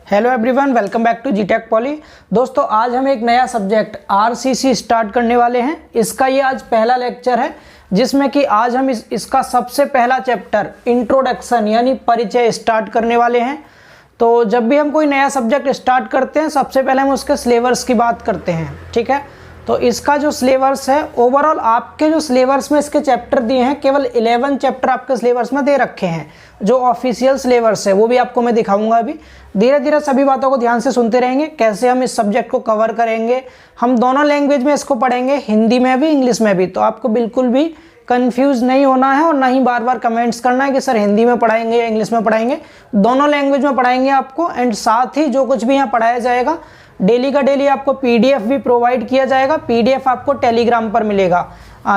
Hello everyone, welcome back to G Tech Poly. दोस्तों, आज हम एक नया सब्जेक्ट आरसीसी स्टार्ट करने वाले हैं। इसका ये आज पहला लेक्चर है जिसमें कि आज हम इसका सबसे पहला चैप्टर इंट्रोडक्शन यानी परिचय स्टार्ट करने वाले हैं। तो जब भी हम कोई नया सब्जेक्ट स्टार्ट करते हैं सबसे पहले हम उसके सिलेबस की बात करते हैं, ठीक है। तो इसका जो सिलेबस है, ओवरऑल आपके जो सिलेबस में इसके चैप्टर दिए हैं, केवल 11 चैप्टर आपके सिलेबस में दे रखे हैं। जो ऑफिशियल सिलेबस है वो भी आपको मैं दिखाऊंगा। अभी धीरे धीरे सभी बातों को ध्यान से सुनते रहेंगे, कैसे हम इस सब्जेक्ट को कवर करेंगे। हम दोनों लैंग्वेज में इसको पढ़ेंगे, हिंदी में भी इंग्लिश में भी। तो आपको बिल्कुल भी कंफ्यूज नहीं होना है और ना ही बार बार कमेंट्स करना है कि सर हिंदी में पढ़ाएंगे या इंग्लिश में पढ़ाएंगे। दोनों लैंग्वेज में पढ़ाएंगे आपको। एंड साथ ही जो कुछ भी यहाँ पढ़ाया जाएगा डेली का डेली आपको पीडीएफ भी प्रोवाइड किया जाएगा। पीडीएफ आपको टेलीग्राम पर मिलेगा।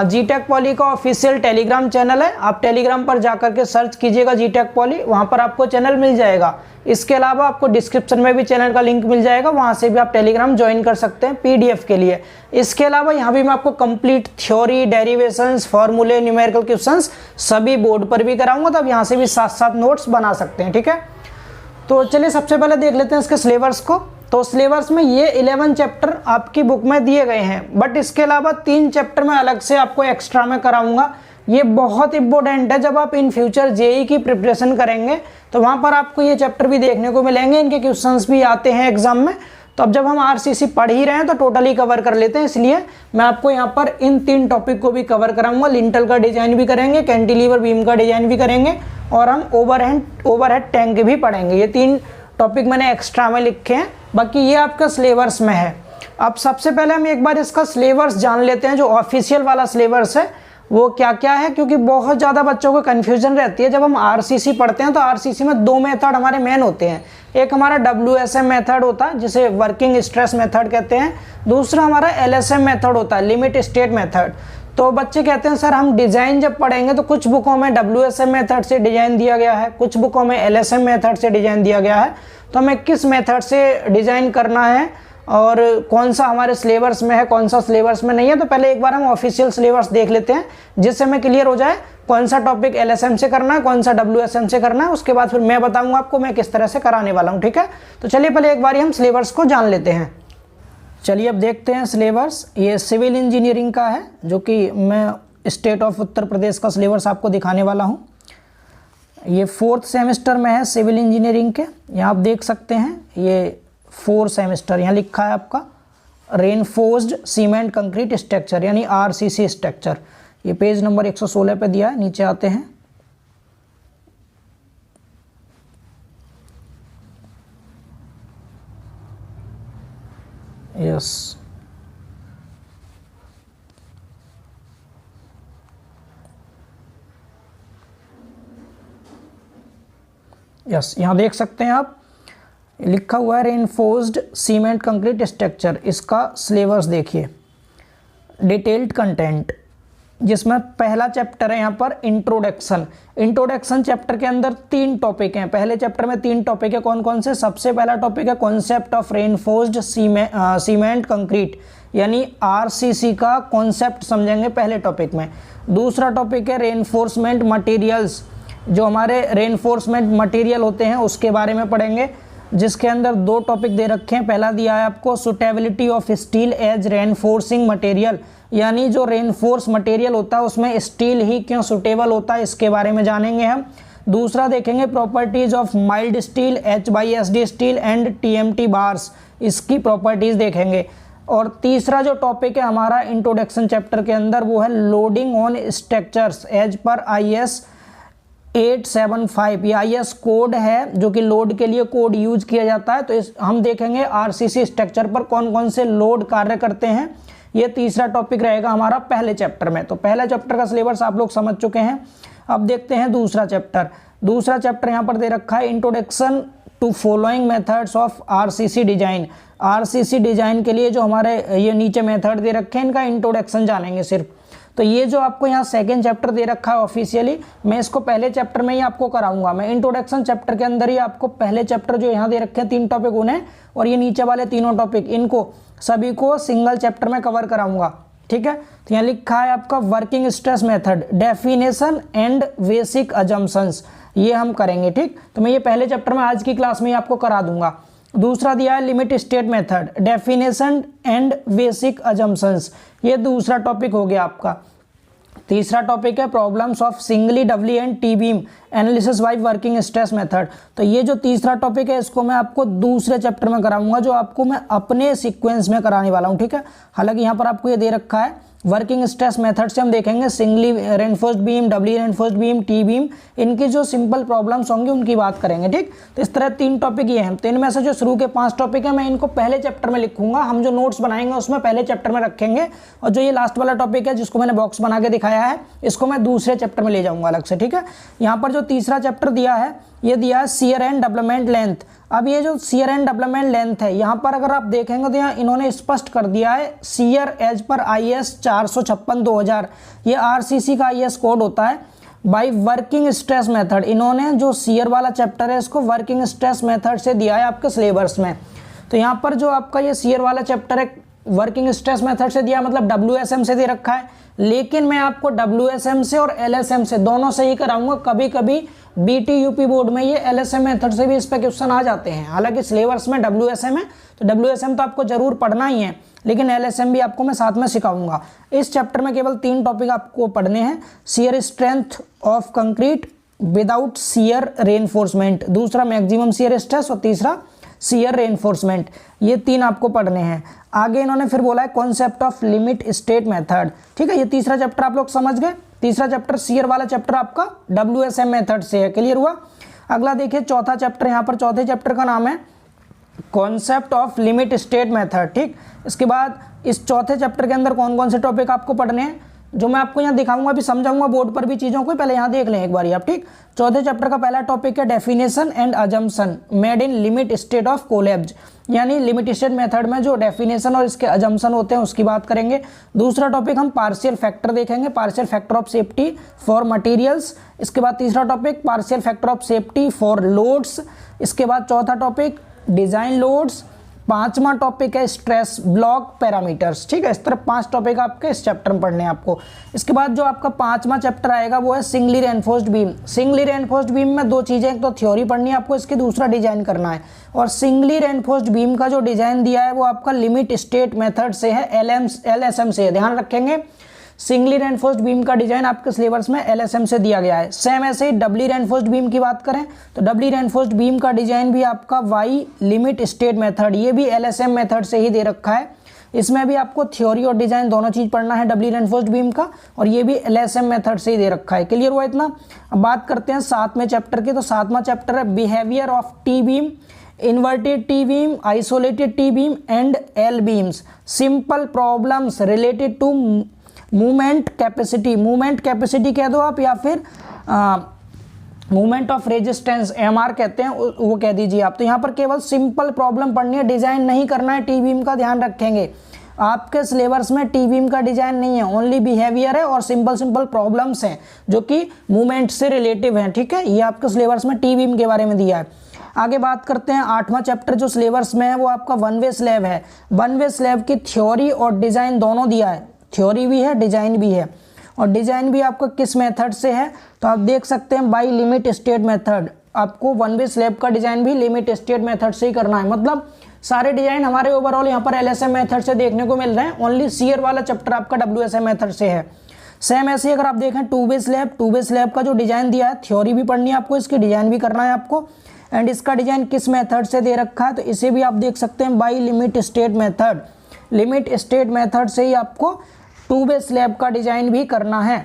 जीटेक पॉली का ऑफिशियल टेलीग्राम चैनल है, आप टेलीग्राम पर जाकर के सर्च कीजिएगा जीटेक पॉली, वहां पर आपको चैनल मिल जाएगा। इसके अलावा आपको डिस्क्रिप्शन में भी चैनल का लिंक मिल जाएगा, वहां से भी आप टेलीग्राम ज्वाइन कर सकते हैं पीडीएफ के लिए। इसके अलावा यहाँ भी मैं आपको कंप्लीट थ्योरी, डेरिवेशंस, फॉर्मूले, न्यूमेरिकल क्वेश्चंस सभी बोर्ड पर भी कराऊंगा, तो आप यहाँ से भी साथ साथ नोट्स बना सकते हैं, ठीक है। तो चलिए सबसे पहले देख लेते हैं इसके सिलेबस को। तो सिलेबस में ये 11 चैप्टर आपकी बुक में दिए गए हैं, बट इसके अलावा 3 चैप्टर मैं अलग से आपको एक्स्ट्रा में कराऊंगा। ये बहुत इंपॉर्टेंट है। जब आप इन फ्यूचर जेई की प्रिपरेशन करेंगे तो वहाँ पर आपको ये चैप्टर भी देखने को मिलेंगे, इनके क्वेश्चंस भी आते हैं एग्जाम में। तो अब जब हम आरसीसी पढ़ ही रहे हैं तो टोटली कवर कर लेते हैं, इसलिए मैं आपको यहाँ पर इन 3 टॉपिक को भी कवर कराऊंगा। लिंटल का डिजाइन भी करेंगे, कैंटिलीवर बीम का डिजाइन भी करेंगे और हम ओवरहेड टैंक भी पढ़ेंगे। ये 3 टॉपिक मैंने एक्स्ट्रा में लिखे हैं, बाकी ये आपका सिलेबस में है। अब सबसे पहले हम एक बार इसका सिलेबस जान लेते हैं, जो ऑफिशियल वाला सिलेबस है वो क्या क्या है, क्योंकि बहुत ज़्यादा बच्चों को कन्फ्यूजन रहती है। जब हम आरसीसी पढ़ते हैं तो आरसीसी में 2 मेथड हमारे मेन होते हैं। एक हमारा WSM मेथड होता है जिसे वर्किंग स्ट्रेस मेथड कहते हैं, दूसरा हमारा LSM मेथड होता है, लिमिट स्टेट मेथड। तो बच्चे कहते हैं सर हम डिज़ाइन जब पढ़ेंगे तो कुछ बुकों में WSM मेथड से डिज़ाइन दिया गया है, कुछ बुकों में LSM मेथड से डिज़ाइन दिया गया है, तो हमें किस मेथड से डिज़ाइन करना है और कौन सा हमारे सिलेबस में है, कौन सा सिलेबस में नहीं है। तो पहले एक बार हम ऑफिशियल सिलेबस देख लेते हैं, जिससे हमें क्लियर हो जाए कौन सा टॉपिक LSM से करना है, कौन सा WSM से करना है। उसके बाद फिर मैं बताऊंगा आपको मैं किस तरह से कराने वाला हूँ, ठीक है। तो चलिए पहले एक बार हम सिलेबस को जान लेते हैं। चलिए अब देखते हैं सिलेबस। ये सिविल इंजीनियरिंग का है, जो कि मैं स्टेट ऑफ उत्तर प्रदेश का सिलेबस आपको दिखाने वाला हूँ। ये 4th सेमेस्टर में है सिविल इंजीनियरिंग के। यहाँ आप देख सकते हैं ये 4 सेमेस्टर, यहाँ लिखा है आपका रेनफोर्स्ड सीमेंट कंक्रीट स्ट्रक्चर यानी RCC स्ट्रक्चर। ये पेज नंबर 116 पे दिया है। नीचे आते हैं, यस यहाँ देख सकते हैं आप, लिखा हुआ है रेनफोर्स्ड सीमेंट कंक्रीट स्ट्रक्चर। इसका सिलेबस देखिए, डिटेल्ड कंटेंट, जिसमें पहला चैप्टर है यहाँ पर इंट्रोडक्शन। इंट्रोडक्शन चैप्टर के अंदर 3 टॉपिक हैं। पहले चैप्टर में 3 टॉपिक है, कौन कौन से। सबसे पहला टॉपिक है concept of reinforced cement concrete यानी RCC का कॉन्सेप्ट समझेंगे पहले टॉपिक में। दूसरा टॉपिक है रेनफोर्समेंट मटेरियल्स, जो हमारे रेनफोर्समेंट मटेरियल होते हैं उसके बारे में पढ़ेंगे, जिसके अंदर 2 टॉपिक दे रखे हैं। पहला दिया है आपको suitability of steel as reinforcing material, यानी जो रेनफोर्स मटेरियल होता है उसमें स्टील ही क्यों सुटेबल होता है, इसके बारे में जानेंगे हम। दूसरा देखेंगे properties of mild steel, HYSD steel and TMT bars, इसकी प्रॉपर्टीज देखेंगे। और तीसरा जो टॉपिक है हमारा इंट्रोडक्शन चैप्टर के अंदर वो है loading on structures as per IS 875। ये IS कोड है जो कि लोड के लिए कोड यूज किया जाता है। तो हम देखेंगे RCC स्ट्रक्चर पर कौन कौन से लोड कार्य करते हैं। ये तीसरा टॉपिक रहेगा हमारा पहले चैप्टर में। तो पहले चैप्टर का सिलेबस आप लोग समझ चुके हैं। अब देखते हैं दूसरा चैप्टर। दूसरा चैप्टर यहाँ पर दे रखा है introduction to following methods of RCC design. RCC design के लिए जो हमारे ये नीचे मेथड दे रखे हैं इनका इंट्रोडक्शन जानेंगे सिर्फ। तो ये जो आपको यहाँ सेकंड चैप्टर दे रखा है ऑफिशियली, मैं इसको पहले चैप्टर में ही आपको कराऊंगा। मैं इंट्रोडक्शन चैप्टर के अंदर ही आपको पहले चैप्टर जो यहाँ दे रखे हैं 3 टॉपिक उन्हें, और ये नीचे वाले 3 टॉपिक इनको सभी को सिंगल चैप्टर में कवर कराऊंगा, ठीक है। तो यहाँ लिखा है आपका working stress method, definition and basic assumptions, ये हम करेंगे, ठीक। तो मैं ये पहले चैप्टर में आज की क्लास में ही आपको करा दूंगा। दूसरा दिया है limit state method, definition and basic assumptions, ये दूसरा टॉपिक हो गया आपका। तीसरा टॉपिक है problems of singly W and T beam analysis by working stress method. तो ये जो तीसरा टॉपिक है इसको मैं आपको दूसरे चैप्टर में कराऊंगा, जो आपको मैं अपने सीक्वेंस में कराने वाला हूँ, ठीक है। हालांकि यहाँ पर आपको ये दे रखा है वर्किंग स्ट्रेस मेथड से हम देखेंगे singly reinforced beam, doubly reinforced beam, T beam, इनकी जो सिंपल प्रॉब्लम्स होंगे उनकी बात करेंगे, ठीक। तो इस तरह 3 टॉपिक ये हैं। तो इनमें से जो शुरू के 5 टॉपिक है मैं इनको पहले चैप्टर में लिखूंगा, हम जो नोट्स बनाएंगे उसमें पहले चैप्टर में रखेंगे, और जो ये लास्ट वाला टॉपिक है जिसको मैंने बॉक्स बना के दिखाया है इसको मैं दूसरे चैप्टर में ले जाऊंगा अलग से, ठीक है। यहाँ पर जो तीसरा चैप्टर दिया है ये दिया है शियर एंड डेवलपमेंट लेंथ। अब ये जो शियर एंड डेवलपमेंट लेंथ है यहाँ पर अगर आप देखेंगे तो यहाँ इन्होंने स्पष्ट कर दिया है शियर एज पर IS 456/2000, ये RCC का IS कोड होता है बाय वर्किंग स्ट्रेस मेथड। इन्होंने जो शियर वाला चैप्टर है इसको वर्किंग स्ट्रेस मेथड से दिया है आपके सिलेबस में। तो यहाँ पर जो आपका ये शियर वाला चैप्टर है वर्किंग स्ट्रेस मेथड से दिया, मतलब WSM से दे रखा है, लेकिन मैं आपको WSM से और LSM से दोनों से ही कराऊंगा। कभी कभी BT UP बोर्ड में ये LSM मेथड से भी इस पे क्वेश्चन आ जाते हैं। हालांकि सिलेबस में WSM है तो WSM तो आपको जरूर पढ़ना ही है, लेकिन LSM भी आपको मैं साथ में सिखाऊंगा। इस चैप्टर में केवल 3 टॉपिक आपको पढ़ने हैं, shear strength of concrete without shear reinforcement, दूसरा मैक्सिमम शियर स्ट्रेस और तीसरा शियर रेनफोर्समेंट, ये 3 आपको पढ़ने हैं। आगे इन्होंने फिर बोला है concept of limit state method, ठीक है। ये तीसरा चैप्टर आप लोग समझ गए। तीसरा चैप्टर शियर वाला चैप्टर आपका WSM मेथड से है, क्लियर हुआ। अगला देखिए चौथा चैप्टर, यहाँ पर चौथे चैप्टर का नाम है concept of limit state method, ठीक। इसके बाद इस चौथे चैप्टर के अंदर कौन कौन से टॉपिक आपको पढ़ने हैं जो मैं आपको यहाँ दिखाऊंगा, अभी समझाऊंगा बोर्ड पर भी चीज़ों को, पहले यहाँ देख लें एक बार आप, ठीक। चौथे चैप्टर का पहला टॉपिक है definition and assumption made in limit state of collapse, यानी लिमिट स्टेट मेथड में जो डेफिनेशन और इसके अजम्पशन होते हैं उसकी बात करेंगे। दूसरा टॉपिक हम पार्शियल फैक्टर देखेंगे, partial factor of safety for materials. इसके बाद तीसरा topic partial factor of safety for loads. इसके बाद चौथा टॉपिक डिजाइन लोड्स। पांचवा टॉपिक है स्ट्रेस ब्लॉक पैरामीटर्स, ठीक है। इस तरह 5 टॉपिक आपके इस चैप्टर में पढ़ने हैं आपको। इसके बाद जो आपका 5वां चैप्टर आएगा वो है singly reinforced beam. Singly reinforced beam में 2 चीजें, एक तो थ्योरी पढ़नी है आपको, इसकी दूसरा डिजाइन करना है। और सिंगली रेनफोर्स्ड बीम का जो डिजाइन दिया है वो आपका लिमिट स्टेट मेथड से है, LSM से है, ध्यान रखेंगे। सिंगली रेनफोर्स्ड बीम का डिजाइन आपके सिलेबस में LSM से दिया गया है। सेम ऐसे ही डबली रेनफोर्स्ड बीम की बात करें तो डबली रेनफोर्स्ड बीम का डिजाइन भी आपका वाई लिमिट स्टेट मेथड, ये भी LSM मेथड से ही दे रखा है। इसमें भी आपको थ्योरी और डिजाइन दोनों चीज पढ़ना है डबली रेनफोर्स्ड बीम का, और ये भी LSM मेथड से ही दे रखा है, क्लियर हुआ इतना। अब बात करते हैं 7वें चैप्टर की। तो 7वां चैप्टर है behaviour of T beam, inverted T beam, isolated T beam and L beams, simple problems related to movement capacity, movement capacity कह दो आप, या फिर मूवमेंट ऑफ रेजिस्टेंस MR कहते हैं, वो कह दीजिए आप। तो यहाँ पर केवल सिंपल प्रॉब्लम पढ़नी है, डिजाइन नहीं करना है टी बीम का, ध्यान रखेंगे। आपके सिलेबस में टी बीम का डिजाइन नहीं है, ओनली बिहेवियर है और सिंपल प्रॉब्लम्स हैं जो कि मूवमेंट से रिलेटिव हैं, ठीक है। ये आपके सिलेबस में टी बीम के बारे में दिया है। आगे बात करते हैं 8वां चैप्टर जो सिलेबस में है वो आपका वन वे स्लैब है। वन वे स्लैब की थ्योरी और डिजाइन दोनों दिया है, थ्योरी भी है डिजाइन भी है। और डिजाइन भी आपको किस मेथड से है तो आप देख सकते हैं बाय लिमिट स्टेट मेथड। आपको वन वे स्लैब का डिजाइन भी लिमिट स्टेट मेथड से ही करना है, मतलब सारे डिजाइन हमारे ओवरऑल यहाँ पर LSM मेथड से देखने को मिल रहे हैं, ओनली शियर वाला चैप्टर आपका WSM मेथड से है। सेम ऐसे अगर आप देखें टू वे स्लैब का जो डिजाइन दिया है, थ्योरी भी पढ़नी है आपको, इसकी डिजाइन भी करना है आपको। एंड इसका डिजाइन किस मेथड से दे रखा है तो इसे भी आप देख सकते हैं by limit state method. Limit state method से ही आपको टू वे स्लैब का डिजाइन भी करना है,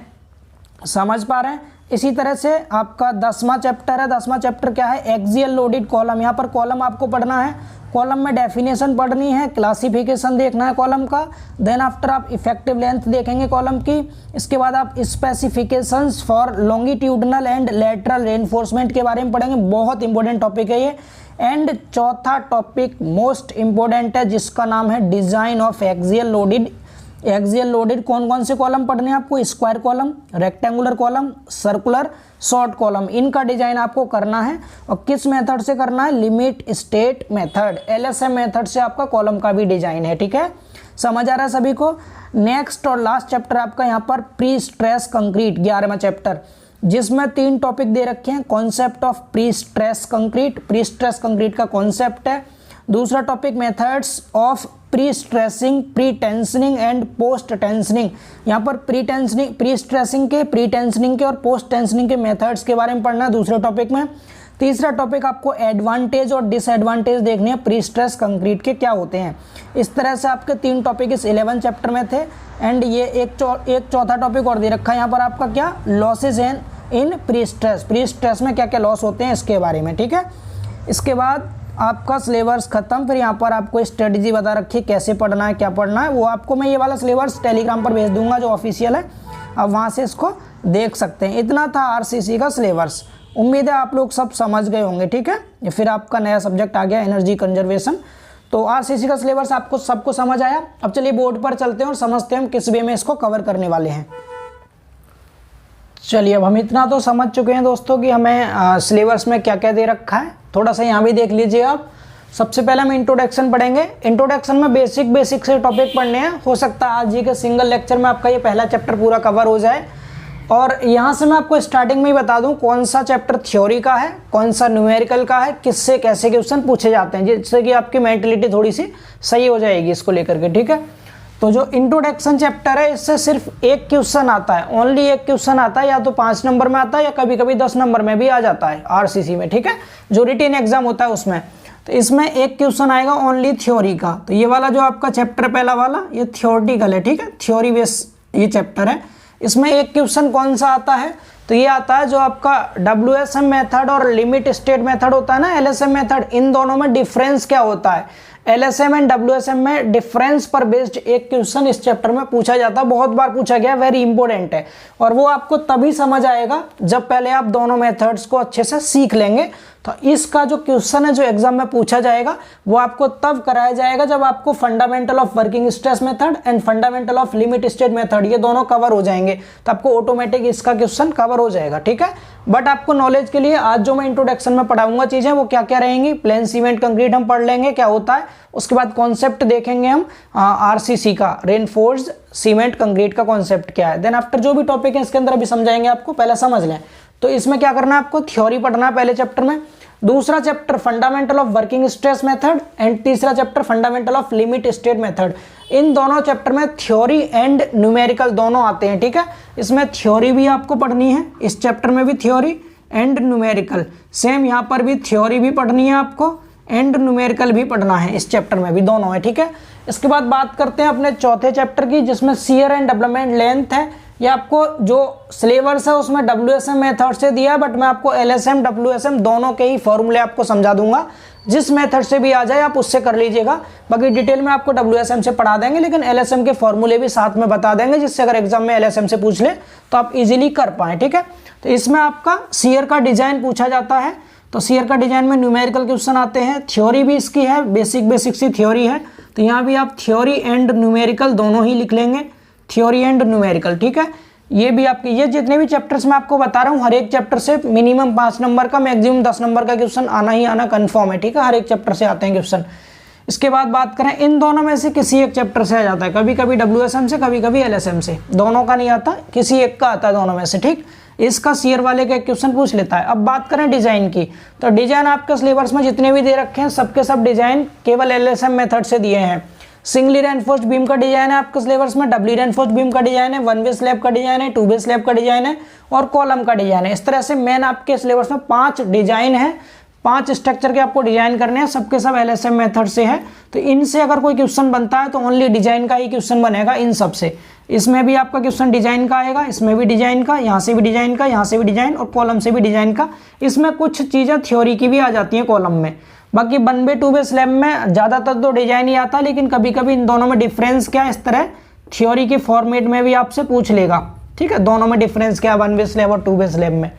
समझ पा रहे हैं। इसी तरह से आपका 10वां चैप्टर है। 10वां चैप्टर क्या है, एक्सियल लोडेड कॉलम। यहाँ पर कॉलम आपको पढ़ना है, कॉलम में डेफिनेशन पढ़नी है, क्लासिफिकेशन देखना है कॉलम का, देन आफ्टर आप इफेक्टिव लेंथ देखेंगे कॉलम की। इसके बाद आप specifications for longitudinal and lateral reinforcement के बारे में पढ़ेंगे, बहुत इंपॉर्टेंट टॉपिक है ये। एंड चौथा टॉपिक मोस्ट इंपॉर्टेंट है जिसका नाम है design of axial loaded. Axial loaded कौन कौन से कॉलम पढ़ने हैं आपको, square column, rectangular column, circular, short column, इनका डिजाइन आपको करना है। और किस मेथड से करना है, limit state method, LSM method से आपका कॉलम का भी डिजाइन है, ठीक है। समझ आ रहा है सभी को। नेक्स्ट और लास्ट चैप्टर आपका यहाँ पर प्री स्ट्रेस कंक्रीट, 11वां चैप्टर, जिसमें 3 टॉपिक दे रखे हैं। Concept of pre stress concrete, pre stress concrete का कॉन्सेप्ट है। दूसरा topic methods of pre stressing, pre tensioning and post tensioning. यहाँ पर प्री स्ट्रेसिंग के, प्री टेंशनिंग के और पोस्ट टेंशनिंग के मेथड्स के बारे में पढ़ना है दूसरे टॉपिक में। तीसरा टॉपिक आपको एडवांटेज और डिसएडवांटेज देखने हैं प्री स्ट्रेस कंक्रीट के क्या होते हैं। इस तरह से आपके 3 टॉपिक इस 11 चैप्टर में थे। एंड ये एक चौथा टॉपिक और दे रखा है यहाँ पर आपका, क्या, लॉसेज इन प्री स्ट्रेस में क्या क्या लॉस होते हैं इसके बारे में, ठीक है। इसके बाद आपका सिलेबस खत्म। फिर यहाँ पर आपको स्ट्रेटजी बता रखी है कैसे पढ़ना है, क्या पढ़ना है। वो आपको मैं ये वाला सिलेबस टेलीग्राम पर भेज दूंगा जो ऑफिशियल है, अब वहाँ से इसको देख सकते हैं। इतना था आरसीसी का सिलेबस। उम्मीद है आप लोग सब समझ गए होंगे, ठीक है। फिर आपका नया सब्जेक्ट आ गया एनर्जी कंजर्वेशन। तो आरसीसी का सिलेबस आपको सबको समझ आया। अब चलिए बोर्ड पर चलते हैं और समझते हैं हम किस वे में इसको कवर करने वाले हैं। चलिए अब हम इतना तो समझ चुके हैं दोस्तों कि हमें सिलेबस में क्या क्या दे रखा है। थोड़ा सा यहाँ भी देख लीजिए आप। सबसे पहले हम इंट्रोडक्शन पढ़ेंगे। इंट्रोडक्शन में बेसिक से टॉपिक पढ़ने हैं। हो सकता है आज ही के सिंगल लेक्चर में आपका ये पहला चैप्टर पूरा कवर हो जाए। और यहाँ से मैं आपको स्टार्टिंग में ही बता दूं कौन सा चैप्टर थ्योरी का है, कौन सा न्यूमेरिकल का है, किससे कैसे क्वेश्चन पूछे जाते हैं, जिससे कि आपकी मेंटलिटी थोड़ी सी सही हो जाएगी इसको लेकर के, ठीक है। तो जो इंट्रोडक्शन चैप्टर है इससे सिर्फ एक क्वेश्चन आता है, ओनली एक क्वेश्चन आता है। या तो 5 नंबर में आता है या कभी कभी 10 नंबर में भी आ जाता है आरसीसी में, ठीक है, जो रिटेन एग्जाम होता है उसमें। तो इसमें एक क्वेश्चन आएगा ओनली थ्योरी का। तो ये वाला जो आपका चैप्टर पहला वाला ये थ्योरेटिकल है, ठीक है, थ्योरी बेस ये चैप्टर है। इसमें एक क्वेश्चन कौन सा आता है, तो ये आता है जो आपका WSM मेथड और लिमिट स्टेट मेथड होता है ना, LSM मेथड, इन दोनों में डिफरेंस क्या होता है। LSM एंड WSM में डिफरेंस पर बेस्ड एक क्वेश्चन इस चैप्टर में पूछा जाता है, बहुत बार पूछा गया, वेरी इंपॉर्टेंट है। और वो आपको तभी समझ आएगा जब पहले आप दोनों मेथड्स को अच्छे से सीख लेंगे। तो इसका जो क्वेश्चन है जो एग्जाम में पूछा जाएगा वो आपको तब कराया जाएगा जब आपको fundamental of working stress method and fundamental of limit state method ये दोनों कवर हो जाएंगे, तो आपको ऑटोमेटिक इसका क्वेश्चन कवर हो जाएगा, ठीक है। बट आपको नॉलेज के लिए आज जो मैं इंट्रोडक्शन में पढ़ाऊंगा चीजें वो क्या क्या रहेंगी। प्लेन सीमेंट कंक्रीट हम पढ़ लेंगे क्या होता है, उसके बाद कॉन्सेप्ट देखेंगे हम आरसीसी का, रेनफोर्स्ड सीमेंट कंक्रीट का कॉन्सेप्ट क्या है। देन आफ्टर जो भी टॉपिक है इसके अंदर अभी समझाएंगे आपको, पहले समझ लें। तो इसमें क्या करना है आपको, थ्योरी पढ़ना है पहले चैप्टर में, दूसरा chapter fundamental of working stress method and तीसरा chapter fundamental of limit state method. इन दोनों चैप्टर में थ्योरी एंड न्यूमेरिकल दोनों आते हैं, ठीक है। इसमें थ्योरी भी आपको पढ़नी है, इस चैप्टर में भी थ्योरी एंड न्यूमेरिकल, सेम यहाँ पर भी थ्योरी भी पढ़नी है आपको एंड न्यूमेरिकल भी पढ़ना है, इस चैप्टर में भी दोनों है, ठीक है। इसके बाद बात करते हैं अपने चौथे चैप्टर की जिसमें शियर एंड डेवलपमेंट लेंथ है। ये आपको जो सिलेबस है उसमें WSM मेथड से दिया है, बट मैं आपको LSM WSM दोनों के ही फॉर्मूले आपको समझा दूंगा। जिस मेथड से भी आ जाए आप उससे कर लीजिएगा, बाकी डिटेल में आपको WSM से पढ़ा देंगे, लेकिन LSM के फॉर्मूले भी साथ में बता देंगे, जिससे अगर एग्जाम में LSM से पूछ ले तो आप इजीली कर पाएँ, ठीक है। तो इसमें आपका शियर का डिजाइन पूछा जाता है। तो शियर का डिजाइन में न्यूमेरिकल क्वेश्चन आते हैं, थ्योरी भी इसकी है, बेसिक सी थ्योरी है। तो यहाँ भी आप थ्योरी एंड न्यूमेरिकल दोनों ही लिख लेंगे, थ्योरी एंड न्यूमेरिकल, ठीक है। ये भी आपके ये जितने भी चैप्टर्स मैं आपको बता रहा हूँ हर एक चैप्टर से मिनिमम 5 नंबर का, मैक्सिमम 10 नंबर का क्वेश्चन आना ही आना कंफर्म है, ठीक है। हर एक चैप्टर से आते हैं क्वेश्चन। इसके बाद बात करें इन दोनों में से किसी एक चैप्टर से आ जाता है, कभी कभी WSM से, कभी कभी LSM से, दोनों का नहीं आता, किसी एक का आता है दोनों में से, ठीक। इसका शियर वाले का क्वेश्चन पूछ लेता है। अब बात करें डिजाइन की, तो डिजाइन आपके सिलेबस में जितने भी दे रखे हैं सबके सब डिजाइन केवल LSM मेथड से दिए हैं। सिंगली रेनफोर्स्ड बीम का डिजाइन है आपके सिलेबस में, डबली रेनफोर्स्ड बीम का डिजाइन है, 1 वे स्लैब का डिजाइन है, 2 वे स्लैब का डिजाइन है और कॉलम का डिजाइन है। इस तरह से मेन आपके सिलेबस में 5 डिजाइन है, 5 स्ट्रक्चर के आपको डिजाइन करने हैं, सबके सब LSM मेथड से है। तो इनसे अगर कोई क्वेश्चन बनता है तो ओनली डिजाइन का ही क्वेश्चन बनेगा इन सब से। इसमें भी आपका क्वेश्चन डिजाइन का आएगा, इसमें भी डिजाइन का, यहाँ से भी डिजाइन का, यहाँ से भी डिजाइन और कॉलम से भी डिजाइन का। इसमें कुछ चीजें थ्योरी की भी आ जाती हैं कॉलम में। बाकी 1 वे 2 वे स्लैब में ज़्यादातर तो डिजाइन ही आता है, लेकिन कभी कभी इन दोनों में डिफरेंस क्या है इस तरह थ्योरी के फॉर्मेट में भी आपसे पूछ लेगा, ठीक है। दोनों में डिफरेंस क्या है 1 वे स्लैब और 2 वे स्लैब में।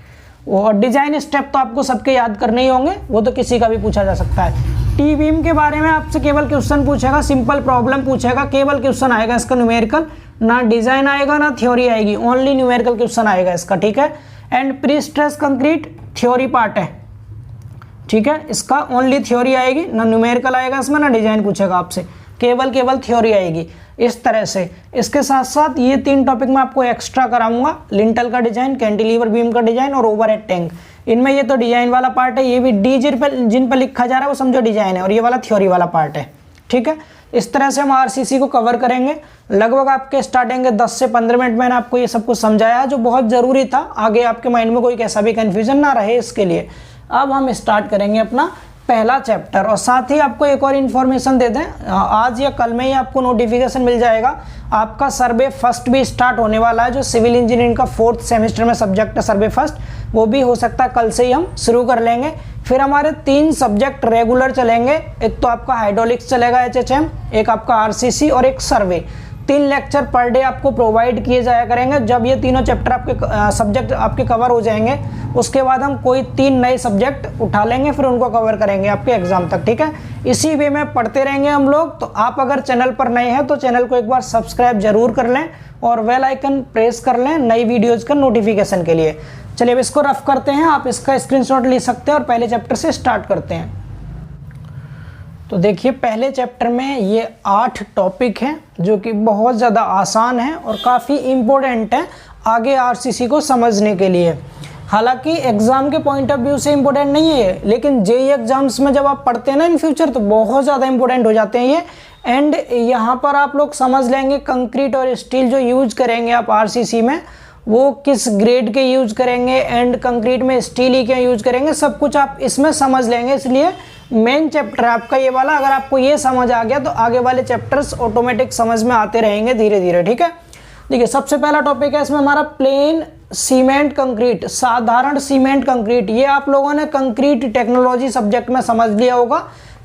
और डिजाइन स्टेप तो आपको सबके याद करने ही होंगे, वो तो किसी का भी पूछा जा सकता है। टी बीम के बारे में आपसे केवल क्वेश्चन पूछेगा, सिंपल प्रॉब्लम पूछेगा, केवल क्वेश्चन आएगा इसका न्यूमेरिकल, ना डिजाइन आएगा ना थ्योरी आएगी, ओनली न्यूमेरिकल क्वेश्चन आएगा इसका, ठीक है। And pre stress concrete theory part है, ठीक है, इसका ओनली थ्योरी आएगी, ना न्यूमेरिकल आएगा इसमें, ना डिजाइन पूछेगा आपसे, केवल थ्योरी आएगी इस तरह से। इसके साथ साथ ये 3 टॉपिक मैं आपको एक्स्ट्रा कराऊंगा, लिंटल का डिजाइन, कैंटिलीवर बीम का डिजाइन और ओवरहेड टैंक। इनमें ये तो डिजाइन वाला पार्ट है, ये भी डी जिन पर लिखा जा रहा है वो समझो डिजाइन है, और ये वाला थ्योरी वाला पार्ट है। ठीक है, इस तरह से हम आरसीसी को कवर करेंगे। लगभग आपके स्टार्टिंग के 10 से 15 मिनट मैंने आपको ये सब कुछ समझाया जो बहुत ज़रूरी था, आगे आपके माइंड में कोई कैसा भी कन्फ्यूजन ना रहे इसके लिए। अब हम स्टार्ट करेंगे अपना पहला चैप्टर, और साथ ही आपको एक और इन्फॉर्मेशन दे दें, आज या कल में ही आपको नोटिफिकेशन मिल जाएगा, आपका सर्वे फर्स्ट भी स्टार्ट होने वाला है। जो सिविल इंजीनियरिंग का 4th सेमेस्टर में सब्जेक्ट है सर्वे फर्स्ट, वो भी हो सकता है कल से ही हम शुरू कर लेंगे। फिर हमारे 3 सब्जेक्ट रेगुलर चलेंगे, एक तो आपका हाइड्रोलिक्स चलेगा HHM, एक आपका आरसीसी और एक सर्वे। 3 लेक्चर पर डे आपको प्रोवाइड किए जाया करेंगे। जब ये तीनों चैप्टर आपके सब्जेक्ट आपके कवर हो जाएंगे, उसके बाद हम कोई 3 नए सब्जेक्ट उठा लेंगे, फिर उनको कवर करेंगे आपके एग्जाम तक। ठीक है, इसी वे में पढ़ते रहेंगे हम लोग। तो आप अगर चैनल पर नए हैं तो चैनल को एक बार सब्सक्राइब जरूर कर लें और बेल आइकन प्रेस कर लें नई वीडियोज़ का नोटिफिकेशन के लिए। चलिए अब इसको रफ करते हैं, आप इसका स्क्रीनशॉट ले सकते हैं और पहले चैप्टर से स्टार्ट करते हैं। तो देखिए पहले चैप्टर में ये 8 टॉपिक हैं जो कि बहुत ज़्यादा आसान है और काफ़ी इम्पोर्टेंट है आगे आरसीसी को समझने के लिए। हालांकि एग्ज़ाम के पॉइंट ऑफ व्यू से इम्पोर्टेंट नहीं है, लेकिन जेईई एग्जाम्स में जब आप पढ़ते हैं ना इन फ्यूचर, तो बहुत ज़्यादा इम्पोर्टेंट हो जाते हैं ये। एंड यहाँ पर आप लोग समझ लेंगे कंक्रीट और स्टील जो यूज करेंगे आप आरसीसी में, वो किस ग्रेड के यूज करेंगे, एंड कंक्रीट में स्टील ही क्या यूज करेंगे, सब कुछ आप इसमें समझ लेंगे। इसलिए मेन चैप्टर है आपका ये वाला। अगर आपको ये समझ आ गया तो आगे वाले चैप्टर्स ऑटोमेटिक समझ में आते रहेंगे धीरे धीरे। ठीक है, देखिए सबसे पहला टॉपिक है इसमें हमारा प्लेन सीमेंट कंक्रीट, साधारण सीमेंट कंक्रीट। ये आप लोगों ने कंक्रीट टेक्नोलॉजी सब्जेक्ट में समझ लिया होगा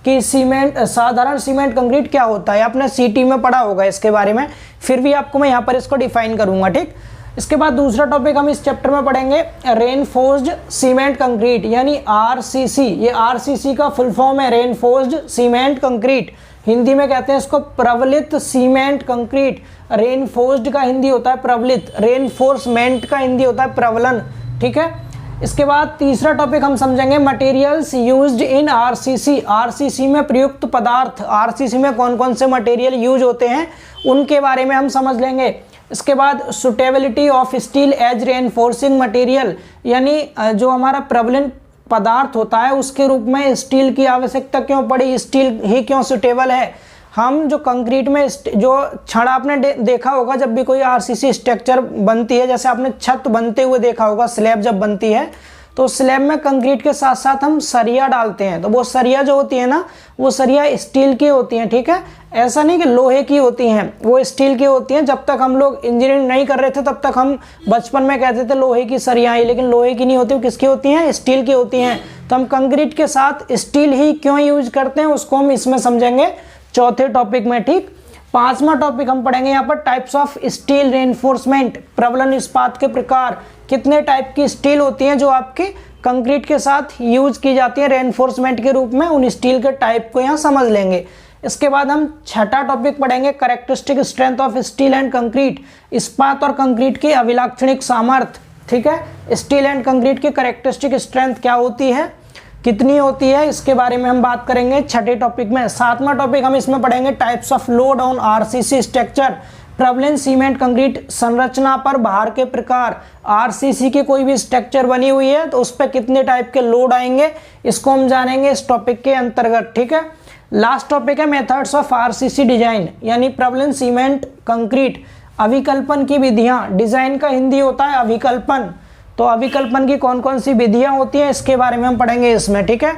कि सीमेंट साधारण सीमेंट कंक्रीट क्या होता है, आपने सीटी में पढ़ा होगा इसके बारे में, फिर भी आपको मैं यहाँ पर इसको डिफाइन करूंगा। ठीक, इसके बाद दूसरा टॉपिक हम इस चैप्टर में पढ़ेंगे रेनफोर्स्ड सीमेंट कंक्रीट यानी आरसीसी। ये आरसीसी का फुल फॉर्म है रेनफोर्स्ड सीमेंट कंक्रीट, हिंदी में कहते हैं इसको प्रबलित सीमेंट कंक्रीट। रेनफोर्स्ड का हिंदी होता है प्रबलित, रेनफोर्समेंट का हिंदी होता है प्रबलन। ठीक है, इसके बाद तीसरा टॉपिक हम समझेंगे materials used in RCC. RCC में प्रयुक्त पदार्थ, आरसीसी में कौन कौन से मटेरियल यूज होते हैं उनके बारे में हम समझ लेंगे। इसके बाद suitability of steel as reinforcing material, यानी जो हमारा प्रबलित पदार्थ होता है उसके रूप में स्टील की आवश्यकता क्यों पड़ी, स्टील ही क्यों सुटेबल है। हम जो कंक्रीट में जो छड़ आपने देखा होगा जब भी कोई आरसीसी स्ट्रक्चर बनती है, जैसे आपने छत बनते हुए देखा होगा, स्लैब जब बनती है तो स्लैब में कंक्रीट के साथ साथ हम सरिया डालते हैं, तो वो सरिया जो होती है ना, वो सरिया स्टील की होती हैं। ठीक है, ऐसा नहीं कि लोहे की होती हैं, वो स्टील की होती हैं। जब तक हम लोग इंजीनियरिंग नहीं कर रहे थे तब तक हम बचपन में कहते थे लोहे की सरिया ही, लेकिन लोहे की नहीं होती, वो किसकी होती हैं, स्टील की होती हैं। तो हम कंक्रीट के साथ स्टील ही क्यों यूज करते हैं उसको हम इसमें समझेंगे चौथे टॉपिक में। ठीक, पांचवा टॉपिक हम पढ़ेंगे यहाँ पर टाइप्स ऑफ स्टील रेनफोर्समेंट, प्रबलन इस्पात के प्रकार। कितने टाइप की स्टील होती हैं जो आपकी कंक्रीट के साथ यूज की जाती है रेनफोर्समेंट के रूप में, उन स्टील के टाइप को यहाँ समझ लेंगे। इसके बाद हम छठा टॉपिक पढ़ेंगे characteristic strength of steel and concrete, इस्पात और कंक्रीट की अभिलाक्षणिक सामर्थ्य। ठीक है, स्टील एंड कंक्रीट की कैरेक्टरिस्टिक स्ट्रेंथ क्या होती है, कितनी होती है, इसके बारे में हम बात करेंगे छठे टॉपिक में। सातवां टॉपिक हम इसमें पढ़ेंगे types of load on RCC structure, प्रबलित सीमेंट कंक्रीट संरचना पर भार के प्रकार। आरसीसी की कोई भी स्ट्रक्चर बनी हुई है तो उस पर कितने टाइप के लोड आएंगे, इसको हम जानेंगे इस टॉपिक के अंतर्गत। ठीक है, लास्ट टॉपिक है मेथड्स ऑफ आरसीसी डिजाइन यानी प्रबलित सीमेंट कंक्रीट, अभिकल्पन की विधियां। डिजाइन का हिंदी होता है अभिकल्पन, तो अभिकल्पन की कौन कौन सी विधियां होती हैं इसके बारे में हम पढ़ेंगे इसमें। ठीक है,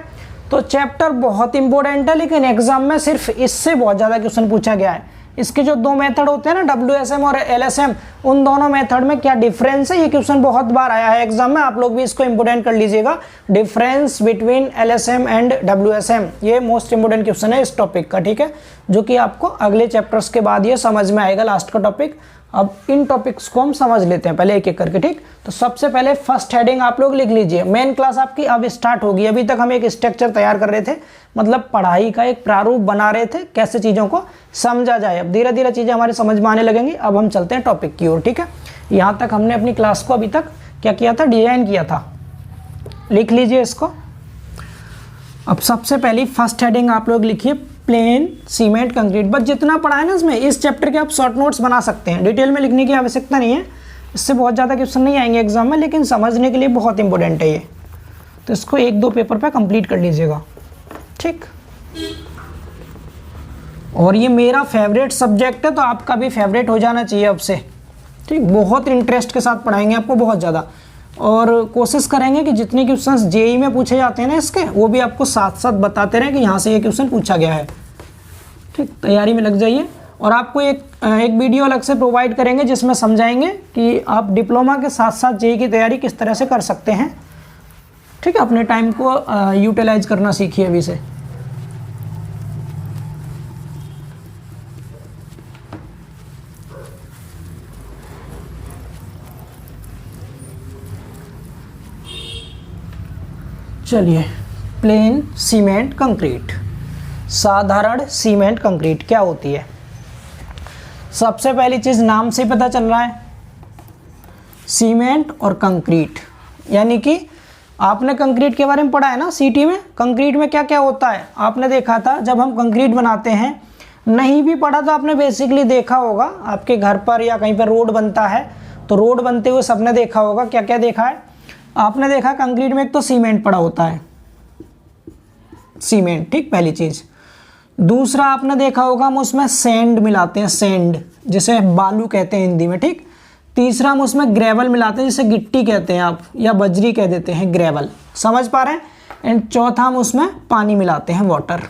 तो चैप्टर बहुत इंपॉर्टेंट है, लेकिन एग्जाम में सिर्फ इससे बहुत ज़्यादा क्वेश्चन पूछा गया है। इसके जो 2 मेथड होते हैं ना, WSM और LSM, उन दोनों मेथड में क्या डिफरेंस है, ये क्वेश्चन बहुत बार आया है एग्जाम में, आप लोग भी इसको इंपोर्टेंट कर लीजिएगा। Difference between LSM and WSM, ये मोस्ट इंपोर्टेंट क्वेश्चन है इस टॉपिक का। ठीक है, जो कि आपको अगले चैप्टर्स के बाद ये समझ में आएगा, लास्ट का टॉपिक। अब इन टॉपिक्स को हम समझ लेते हैं पहले एक एक करके। ठीक, तो सबसे पहले फर्स्ट हेडिंग आप लोग लिख लीजिए। मेन क्लास आपकी अब स्टार्ट होगी, अभी तक हम एक स्ट्रक्चर तैयार कर रहे थे, मतलब पढ़ाई का एक प्रारूप बना रहे थे, कैसे चीज़ों को समझा जाए। अब धीरे धीरे चीज़ें हमारे समझ में आने लगेंगी। अब हम चलते हैं टॉपिक की ओर। ठीक है, यहाँ तक हमने अपनी क्लास को अभी तक क्या किया था, डिजाइन किया था। लिख लीजिए इसको। अब सबसे पहली फर्स्ट हेडिंग आप लोग लिखिए प्लेन सीमेंट कंक्रीट। बस जितना पढ़ा है ना इसमें, इस चैप्टर के आप शॉर्ट नोट्स बना सकते हैं, डिटेल में लिखने की आवश्यकता नहीं है, इससे बहुत ज़्यादा क्वेश्चन नहीं आएंगे एग्जाम में, लेकिन समझने के लिए बहुत इंपॉर्टेंट है ये। तो इसको 1-2 पेपर पे कंप्लीट कर लीजिएगा, ठीक। और ये मेरा फेवरेट सब्जेक्ट है, तो आपका भी फेवरेट हो जाना चाहिए अब से, ठीक। बहुत इंटरेस्ट के साथ पढ़ाएंगे आपको, बहुत ज़्यादा, और कोशिश करेंगे कि जितने क्वेश्चंस जेईई में पूछे जाते हैं ना इसके, वो भी आपको साथ साथ बताते रहें कि यहाँ से ये क्वेश्चन पूछा गया है, ठीक। तैयारी में लग जाइए। और आपको एक वीडियो अलग से प्रोवाइड करेंगे जिसमें समझाएंगे कि आप डिप्लोमा के साथ साथ जेईई की तैयारी किस तरह से कर सकते हैं, ठीक है। अपने टाइम को यूटिलाइज करना सीखिए अभी से। चलिए, प्लेन सीमेंट कंक्रीट, साधारण सीमेंट कंक्रीट क्या होती है? सबसे पहली चीज़ नाम से पता चल रहा है, सीमेंट और कंक्रीट, यानी कि आपने कंक्रीट के बारे में पढ़ा है ना सीटी में। कंक्रीट में क्या क्या होता है आपने देखा था जब हम कंक्रीट बनाते हैं। नहीं भी पढ़ा तो आपने बेसिकली देखा होगा, आपके घर पर या कहीं पर रोड बनता है तो रोड बनते हुए सबने देखा होगा। क्या क्या देखा है आपने? देखा कंक्रीट में एक तो सीमेंट पड़ा होता है, सीमेंट, ठीक, पहली चीज़। दूसरा आपने देखा होगा हम उसमें सैंड मिलाते हैं, सैंड जिसे बालू कहते हैं हिंदी में, ठीक। तीसरा हम उसमें ग्रेवल मिलाते हैं जिसे गिट्टी कहते हैं आप, या बजरी कह देते हैं, ग्रेवल, समझ पा रहे हैं। एंड चौथा हम उसमें पानी मिलाते हैं, वाटर।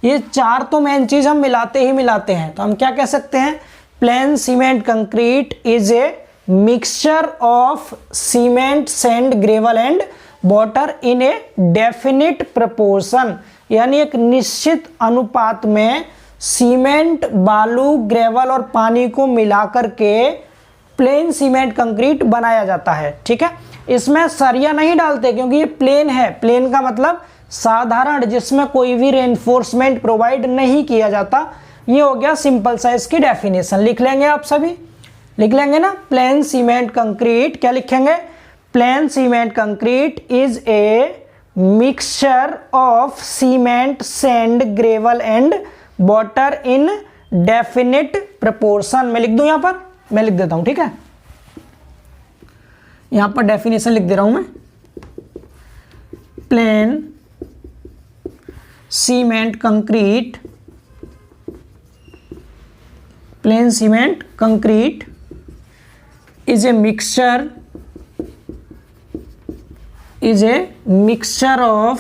ये 4 तो मेन चीज़ हम मिलाते ही मिलाते हैं। तो हम क्या कह सकते हैं? Plane cement concrete is a mixture of cement, sand, gravel and water in A definite proportion, यानी एक निश्चित अनुपात में सीमेंट, बालू, ग्रेवल और पानी को मिलाकर के प्लेन सीमेंट कंक्रीट बनाया जाता है, ठीक है। इसमें सरिया नहीं डालते क्योंकि ये प्लेन है। प्लेन का मतलब साधारण, जिसमें कोई भी रेनफोर्समेंट प्रोवाइड नहीं किया जाता। ये हो गया सिंपल सा इसकी डेफिनेशन। लिख लेंगे आप सभी, लिख लेंगे ना। प्लेन सीमेंट कंक्रीट क्या लिखेंगे? Plane cement concrete is a mixture of cement, sand, gravel and water in definite proportion. मैं लिख दूं यहां पर, मैं लिख देता हूं, ठीक है। यहां पर डेफिनेशन लिख दे रहा हूं मैं। Plain cement concrete, plain cement concrete is a mixture of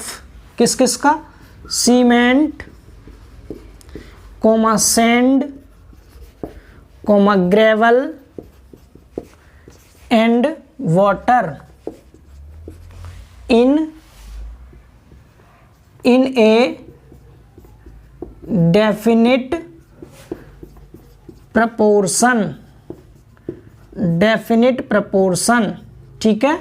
किस किस का? Cement, comma sand, comma gravel and water in a definite proportion, definite proportion, ठीक है।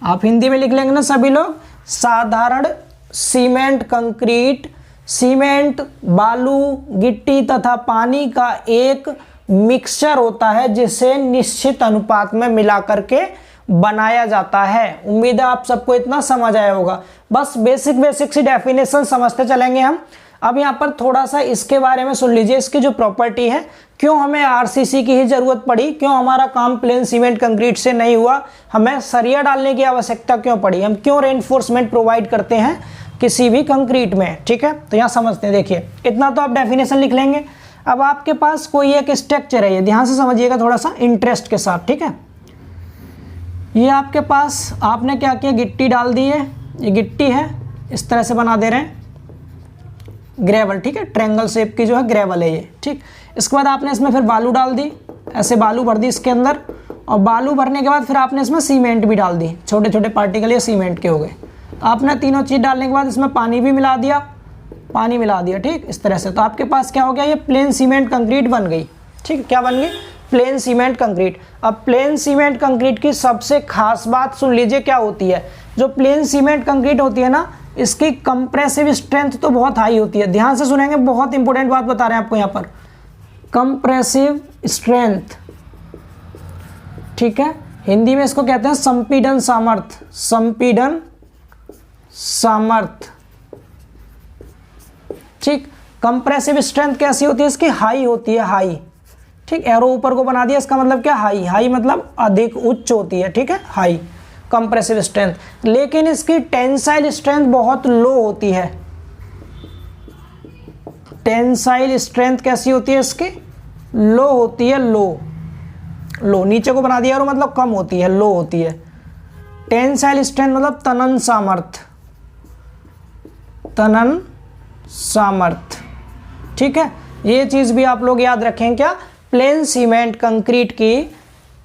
आप हिंदी में लिख लेंगे ना सभी लोग। साधारण सीमेंट कंक्रीट, सीमेंट, बालू, गिट्टी तथा पानी का एक मिक्सचर होता है जिसे निश्चित अनुपात में मिला करके बनाया जाता है। उम्मीद है आप सबको इतना समझ आया होगा। बस बेसिक सी डेफिनेशन समझते चलेंगे हम। अब यहाँ पर थोड़ा सा इसके बारे में सुन लीजिए, इसकी जो प्रॉपर्टी है, क्यों हमें आरसीसी की ही जरूरत पड़ी, क्यों हमारा काम प्लेन सीमेंट कंक्रीट से नहीं हुआ, हमें सरिया डालने की आवश्यकता क्यों पड़ी, हम क्यों रेनफोर्समेंट प्रोवाइड करते हैं किसी भी कंक्रीट में, ठीक है। तो यहाँ समझते हैं। देखिए, इतना तो आप डेफिनेशन लिख लेंगे। अब आपके पास कोई एक स्ट्रक्चर है, ये ध्यान से समझिएगा थोड़ा सा इंटरेस्ट के साथ, ठीक है। ये आपके पास आपने क्या किया, गिट्टी डाल दी है, ये गिट्टी है, इस तरह से बना दे रहे हैं ग्रेवल, ठीक है। ट्रायंगल शेप की जो है ग्रेवल है ये, ठीक। इसके बाद आपने इसमें फिर बालू डाल दी, ऐसे बालू भर दी इसके अंदर, और बालू भरने के बाद फिर आपने इसमें सीमेंट भी डाल दी, छोटे छोटे पार्टिकल ये सीमेंट के हो गए। तो आपने तीनों चीज़ डालने के बाद इसमें पानी भी मिला दिया, पानी मिला दिया, ठीक, इस तरह से। तो आपके पास क्या हो गया, ये प्लेन सीमेंट कंक्रीट बन गई, ठीक। क्या बन गई? Plane cement concrete. अब प्लेन सीमेंट कंक्रीट की सबसे खास बात सुन लीजिए क्या होती है। जो प्लेन सीमेंट कंक्रीट होती है ना, इसकी कंप्रेसिव स्ट्रेंथ तो बहुत हाई होती है। ध्यान से सुनेंगे, बहुत इंपॉर्टेंट बात बता रहे हैं आपको यहाँ पर। कंप्रेसिव स्ट्रेंथ, ठीक है। हिंदी में इसको कहते हैं संपीडन सामर्थ्य, संपीडन सामर्थ्य, ठीक। कंप्रेसिव स्ट्रेंथ कैसी होती है इसकी? हाई होती है, हाई, ठीक। एरो ऊपर को बना दिया, इसका मतलब क्या? हाई। हाई मतलब अधिक, उच्च होती है, ठीक है, हाई। कंप्रेसिव स्ट्रेंथ, लेकिन इसकी टेंसाइल स्ट्रेंथ बहुत लो होती है। टेंसाइल स्ट्रेंथ कैसी होती है इसकी? लो होती है, लो नीचे को बना दिया और मतलब कम होती है, लो होती है। टेंसाइल स्ट्रेंथ मतलब तनन सामर्थ्य, ठीक है। ये चीज भी आप लोग याद रखें। क्या? प्लेन सीमेंट कंक्रीट की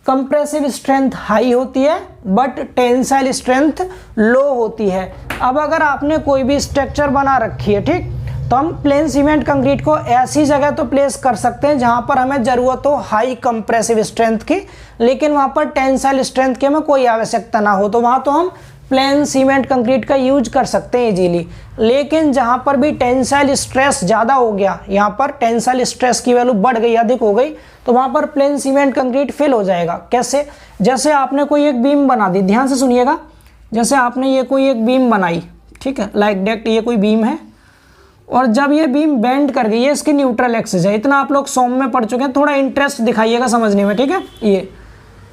कंप्रेसिव स्ट्रेंथ हाई होती है बट टेंसाइल स्ट्रेंथ लो होती है। अब अगर आपने कोई भी स्ट्रक्चर बना रखी है, ठीक, तो हम प्लेन सीमेंट कंक्रीट को ऐसी जगह तो प्लेस कर सकते हैं जहां पर हमें जरूरत हो हाई कंप्रेसिव स्ट्रेंथ की, लेकिन वहां पर टेंसाइल स्ट्रेंथ की हमें कोई आवश्यकता ना हो, तो वहां तो हम प्लेन सीमेंट कंक्रीट का यूज कर सकते हैं इजीली। लेकिन जहां पर भी टेंसाइल स्ट्रेस ज़्यादा हो गया, यहाँ पर टेंसाइल स्ट्रेस की वैल्यू बढ़ गई, अधिक हो गई, तो वहां पर प्लेन सीमेंट कंक्रीट फेल हो जाएगा। कैसे? जैसे आपने कोई एक बीम बना दी, ध्यान से सुनिएगा। जैसे आपने ये कोई एक बीम बनाई, ठीक है, लाइक डेक्ट, ये कोई बीम है, और जब ये बीम बेंड कर गई, ये इसकी न्यूट्रल एक्सिस है। इतना आप लोग सॉम में पढ़ चुके हैं, थोड़ा इंटरेस्ट दिखाइएगा समझने में, ठीक है। ये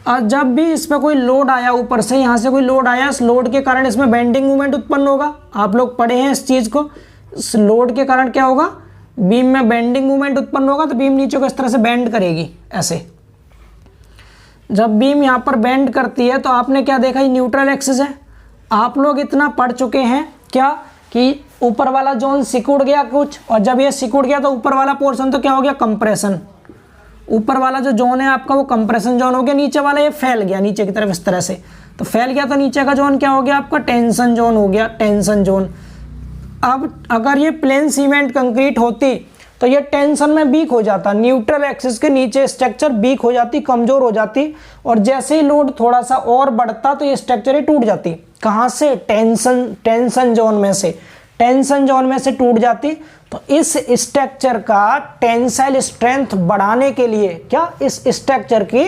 और जब भी इस पर कोई लोड आया, ऊपर से यहाँ से कोई लोड आया, इस लोड के कारण इसमें बेंडिंग मूवमेंट उत्पन्न होगा। आप लोग पढ़े हैं इस चीज़ को। इस लोड के कारण क्या होगा? बीम में बेंडिंग मूवमेंट उत्पन्न होगा, तो बीम नीचे को इस तरह से बेंड करेगी, ऐसे। जब बीम यहाँ पर बेंड करती है तो आपने क्या देखा? ये न्यूट्रल एक्सिस है। आप लोग इतना पढ़ चुके हैं क्या कि ऊपर वाला जोन सिकुड़ गया कुछ, और जब ये सिकुड़ गया तो ऊपर वाला पोर्शन तो क्या हो गया? कंप्रेशन। ऊपर वाला जो जोन है आपका वो कंप्रेशन जोन हो गया, नीचे वाला ये फैल गया नीचे की तरफ इस तरह से, तो फैल गया तो नीचे का जोन क्या हो गया आपका? टेंशन जोन हो गया, टेंशन जोन। अब अगर ये प्लेन सीमेंट कंक्रीट होती तो ये टेंशन में वीक हो जाता, न्यूट्रल एक्सिस के नीचे स्ट्रक्चर वीक हो जाती, कमजोर हो जाती, और जैसे ही लोड थोड़ा सा और बढ़ता तो ये स्ट्रक्चर ही टूट जाती। कहाँ से? टेंशन जोन में से, टेंशन जोन में से टूट जाती। तो इस स्ट्रक्चर का टेंसाइल स्ट्रेंथ बढ़ाने के लिए, क्या इस स्ट्रक्चर की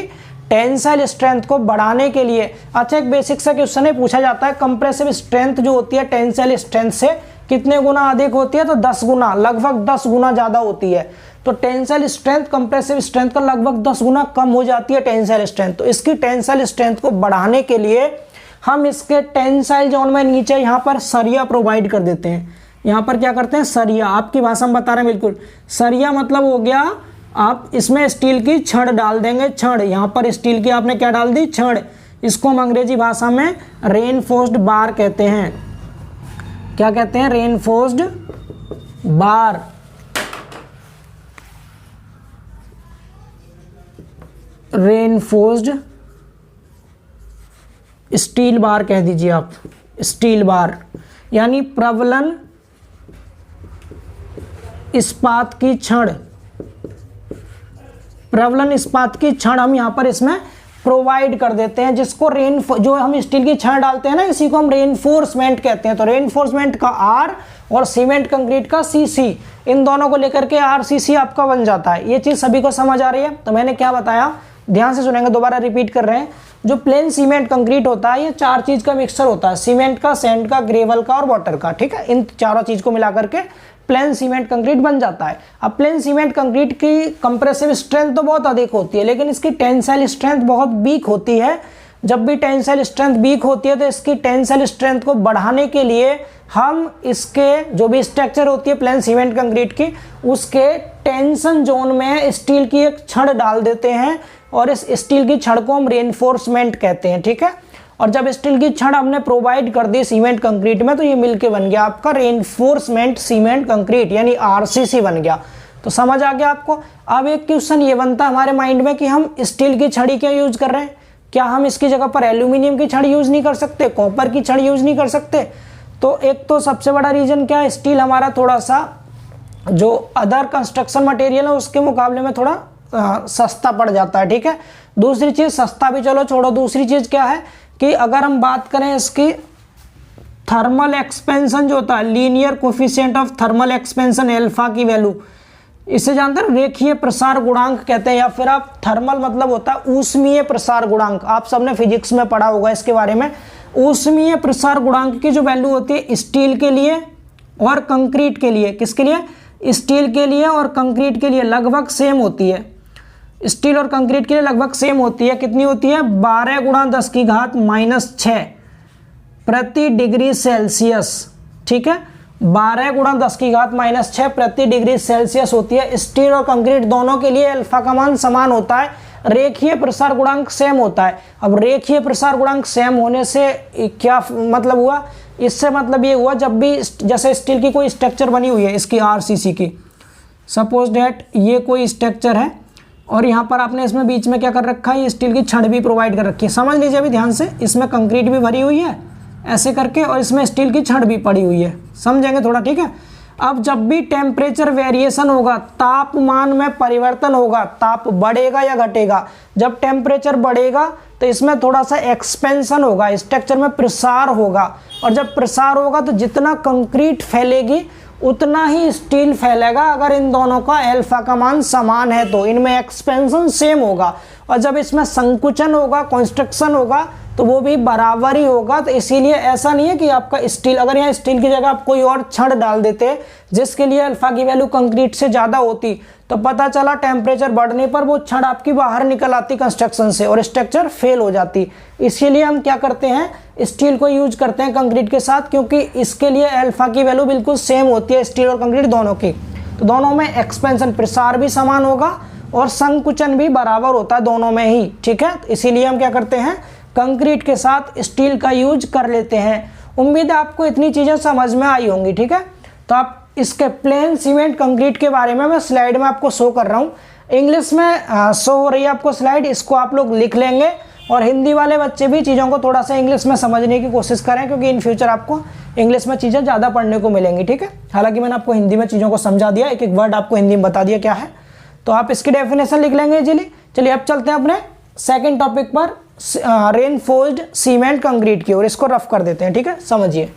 टेंसाइल स्ट्रेंथ को बढ़ाने के लिए, अच्छा एक बेसिक सा क्वेश्चन है, पूछा जाता है कंप्रेसिव स्ट्रेंथ जो होती है टेंसाइल स्ट्रेंथ से कितने गुना अधिक होती है? तो 10 गुना, लगभग 10 गुना ज़्यादा होती है। तो टेंसाइल स्ट्रेंथ कंप्रेसिव स्ट्रेंथ का लगभग 10 गुना कम हो जाती है टेंसाइल स्ट्रेंथ। तो इसकी टेंसाइल स्ट्रेंथ को बढ़ाने के लिए हम इसके टेंसाइल जोन में नीचे यहाँ पर सरिया प्रोवाइड कर देते हैं। यहाँ पर क्या करते हैं? सरिया, आपकी भाषा में बता रहे हैं बिल्कुल। सरिया मतलब हो गया, आप इसमें स्टील की छड़ डाल देंगे, छड़, यहाँ पर स्टील की आपने क्या डाल दी? छड़। इसको हम अंग्रेजी भाषा में रेनफोर्स्ड बार कहते हैं। क्या कहते हैं? रेनफोर्स्ड बार। रेनफोर्स्ड स्टील बार कह दीजिए आप, स्टील बार, यानी प्रबलन इस्पात की छड़। प्रबलन इस्पात की छड़ हम यहाँ पर इसमें प्रोवाइड कर देते हैं, जिसको जो हम स्टील की छड़ डालते हैं ना, इसी को हम रेनफोर्समेंट कहते हैं। तो रेनफोर्समेंट का आर और सीमेंट कंक्रीट का सीसी, इन दोनों को लेकर के आरसीसी आपका बन जाता है। ये चीज़ सभी को समझ आ रही है? तो मैंने क्या बताया, ध्यान से सुनेंगे, दोबारा रिपीट कर रहे हैं। जो प्लेन सीमेंट कंक्रीट होता है ये 4 चीज़ का मिक्सचर होता है, सीमेंट का, सैंड का, ग्रेवल का और वाटर का, ठीक है। इन चारों चीज़ को मिला करके प्लेन सीमेंट कंक्रीट बन जाता है। अब प्लेन सीमेंट कंक्रीट की कंप्रेसिव स्ट्रेंथ तो बहुत अधिक होती है, लेकिन इसकी टेंसाइल स्ट्रेंथ बहुत वीक होती है। जब भी टेंसाइल स्ट्रेंथ वीक होती है तो इसकी टेंसाइल स्ट्रेंथ को बढ़ाने के लिए हम इसके जो भी स्ट्रक्चर होती है प्लेन सीमेंट कंक्रीट की, उसके टेंशन जोन में स्टील की एक छड़ डाल देते हैं, और इस स्टील की छड़ को हम रेनफोर्समेंट कहते हैं, ठीक है। और जब स्टील की छड़ हमने प्रोवाइड कर दी सीमेंट कंक्रीट में, तो ये मिलके बन गया आपका रेनफोर्समेंट सीमेंट कंक्रीट, यानी आरसीसी बन गया। तो समझ आ गया आपको? अब एक क्वेश्चन ये बनता है हमारे माइंड में कि हम स्टील की छड़ी क्यों यूज कर रहे हैं? क्या हम इसकी जगह पर एल्यूमिनियम की छड़ यूज नहीं कर सकते, कॉपर की छड़ यूज नहीं कर सकते? तो एक तो सबसे बड़ा रीजन क्या है, स्टील हमारा थोड़ा सा जो अदर कंस्ट्रक्शन मटेरियल है उसके मुकाबले में थोड़ा सस्ता पड़ जाता है, ठीक है। दूसरी चीज, सस्ता भी चलो छोड़ो, दूसरी चीज क्या है कि अगर हम बात करें इसकी थर्मल एक्सपेंशन जो होता है, linear coefficient of thermal expansion alpha की वैल्यू, इसे जानते हैं रेखीय प्रसार गुणांक कहते हैं, या फिर आप थर्मल मतलब होता है ऊष्मीय प्रसार गुणांक, आप सबने फिजिक्स में पढ़ा होगा इसके बारे में। ऊष्मीय प्रसार गुणांक की जो वैल्यू होती है स्टील के लिए और कंक्रीट के लिए, किसके लिए? स्टील के लिए और कंक्रीट के लिए लगभग सेम होती है। स्टील और कंक्रीट के लिए लगभग सेम होती है। कितनी होती है? 12 गुणा 10 की घात -6 प्रति डिग्री सेल्सियस। ठीक है, 12 गुणा 10 की घात -6 प्रति डिग्री सेल्सियस होती है। स्टील और कंक्रीट दोनों के लिए अल्फा का मान समान होता है, रेखीय प्रसार गुणांक सेम होता है। अब रेखीय प्रसार गुणांक सेम होने से क्या मतलब हुआ? इससे मतलब ये हुआ, जब भी जैसे स्टील की कोई स्ट्रक्चर बनी हुई है, इसकी आरसीसी की, सपोज डेट ये कोई स्ट्रक्चर है और यहाँ पर आपने इसमें बीच में क्या कर रखा है, ये स्टील की छड़ भी प्रोवाइड कर रखी है। समझ लीजिए अभी ध्यान से, इसमें कंक्रीट भी भरी हुई है ऐसे करके और इसमें स्टील की छड़ भी पड़ी हुई है, समझेंगे थोड़ा, ठीक है। अब जब भी टेम्परेचर वेरिएशन होगा, तापमान में परिवर्तन होगा, ताप बढ़ेगा या घटेगा, जब टेम्परेचर बढ़ेगा तो इसमें थोड़ा सा एक्सपेंशन होगा, स्ट्रक्चर में प्रसार होगा, और जब प्रसार होगा तो जितना कंक्रीट फैलेगी उतना ही स्टील फैलेगा। अगर इन दोनों का अल्फा का मान समान है तो इनमें एक्सपेंशन सेम होगा, और जब इसमें संकुचन होगा, कंस्ट्रक्शन होगा, तो वो भी बराबर ही होगा। तो इसीलिए ऐसा नहीं है कि आपका स्टील, अगर यहाँ स्टील की जगह आप कोई और छड़ डाल देते जिसके लिए अल्फा की वैल्यू कंक्रीट से ज़्यादा होती, तो पता चला टेम्परेचर बढ़ने पर वो छड़ आपकी बाहर निकल आती कंस्ट्रक्शन से और स्ट्रक्चर फेल हो जाती। इसीलिए हम क्या करते हैं, स्टील को यूज करते हैं कंक्रीट के साथ, क्योंकि इसके लिए अल्फा की वैल्यू बिल्कुल सेम होती है, स्टील और कंक्रीट दोनों की। तो दोनों में एक्सपेंशन प्रसार भी समान होगा और संकुचन भी बराबर होता है दोनों में ही, ठीक है। इसीलिए हम क्या करते हैं, कंक्रीट के साथ स्टील का यूज कर लेते हैं। उम्मीद है आपको इतनी चीज़ें समझ में आई होंगी, ठीक है। तो आप इसके प्लेन सीमेंट कंक्रीट के बारे में मैं स्लाइड में आपको शो कर रहा हूँ, इंग्लिश में शो हो रही है आपको स्लाइड, इसको आप लोग लिख लेंगे। और हिंदी वाले बच्चे भी चीज़ों को थोड़ा सा इंग्लिश में समझने की कोशिश करें, क्योंकि इन फ्यूचर आपको इंग्लिश में चीज़ें ज़्यादा पढ़ने को मिलेंगी, ठीक है। हालांकि मैंने आपको हिंदी में चीज़ों को समझा दिया, एक एक वर्ड आपको हिंदी में बता दिया क्या है, तो आप इसकी डेफिनेशन लिख लेंगे इजीली। चलिए अब चलते हैं अपने सेकेंड टॉपिक पर, रेनफोर्स्ड सीमेंट कंक्रीट की ओर। इसको रफ कर देते हैं, ठीक है, समझिए।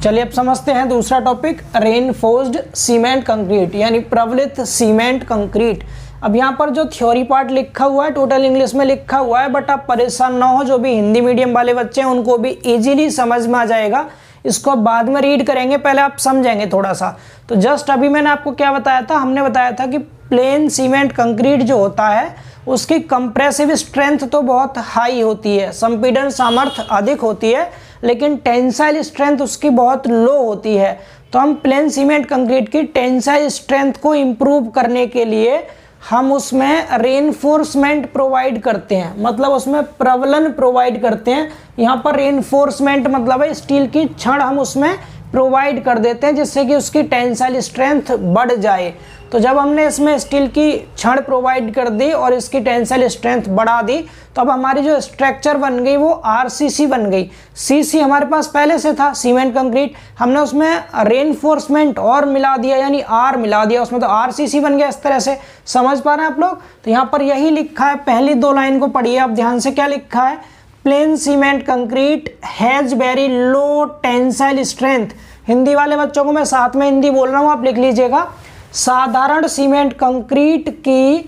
चलिए अब समझते हैं दूसरा टॉपिक, रेनफोर्स्ड सीमेंट कंक्रीट यानी प्रबलित सीमेंट कंक्रीट। अब यहाँ पर जो थ्योरी पार्ट लिखा हुआ है टोटल इंग्लिश में लिखा हुआ है, बट आप परेशान ना हो, जो भी हिंदी मीडियम वाले बच्चे हैं उनको भी इजीली समझ में आ जाएगा। इसको आप बाद में रीड करेंगे, पहले आप समझेंगे थोड़ा सा। तो जस्ट अभी मैंने आपको क्या बताया था, हमने बताया था कि प्लेन सीमेंट कंक्रीट जो होता है उसकी कंप्रेसिव स्ट्रेंथ तो बहुत हाई होती है, संपीड़न सामर्थ्य अधिक होती है, लेकिन टेंसाइल स्ट्रेंथ उसकी बहुत लो होती है। तो हम प्लेन सीमेंट कंक्रीट की टेंसाइल स्ट्रेंथ को इम्प्रूव करने के लिए हम उसमें रेनफोर्समेंट प्रोवाइड करते हैं, मतलब उसमें प्रबलन प्रोवाइड करते हैं। यहाँ पर रेनफोर्समेंट मतलब है स्टील की छड़ हम उसमें प्रोवाइड कर देते हैं, जिससे कि उसकी टेंसाइल स्ट्रेंथ बढ़ जाए। तो जब हमने इसमें स्टील की छड़ प्रोवाइड कर दी और इसकी टेंसाइल स्ट्रेंथ बढ़ा दी, तो अब हमारी जो स्ट्रक्चर बन गई वो आरसीसी बन गई। सीसी हमारे पास पहले से था सीमेंट कंक्रीट, हमने उसमें रेनफोर्समेंट और मिला दिया, यानी आर मिला दिया उसमें, तो आरसीसी बन गया। इस तरह से समझ पा रहे हैं आप लोग। तो यहाँ पर यही लिखा है, पहली दो लाइन को पढ़िए आप ध्यान से, क्या लिखा है, plane cement concrete has very low tensile strength. Hindi वाले बच्चों को मैं साथ में हिंदी बोल रहा हूँ, आप लिख लीजिएगा। साधारण सीमेंट कंक्रीट की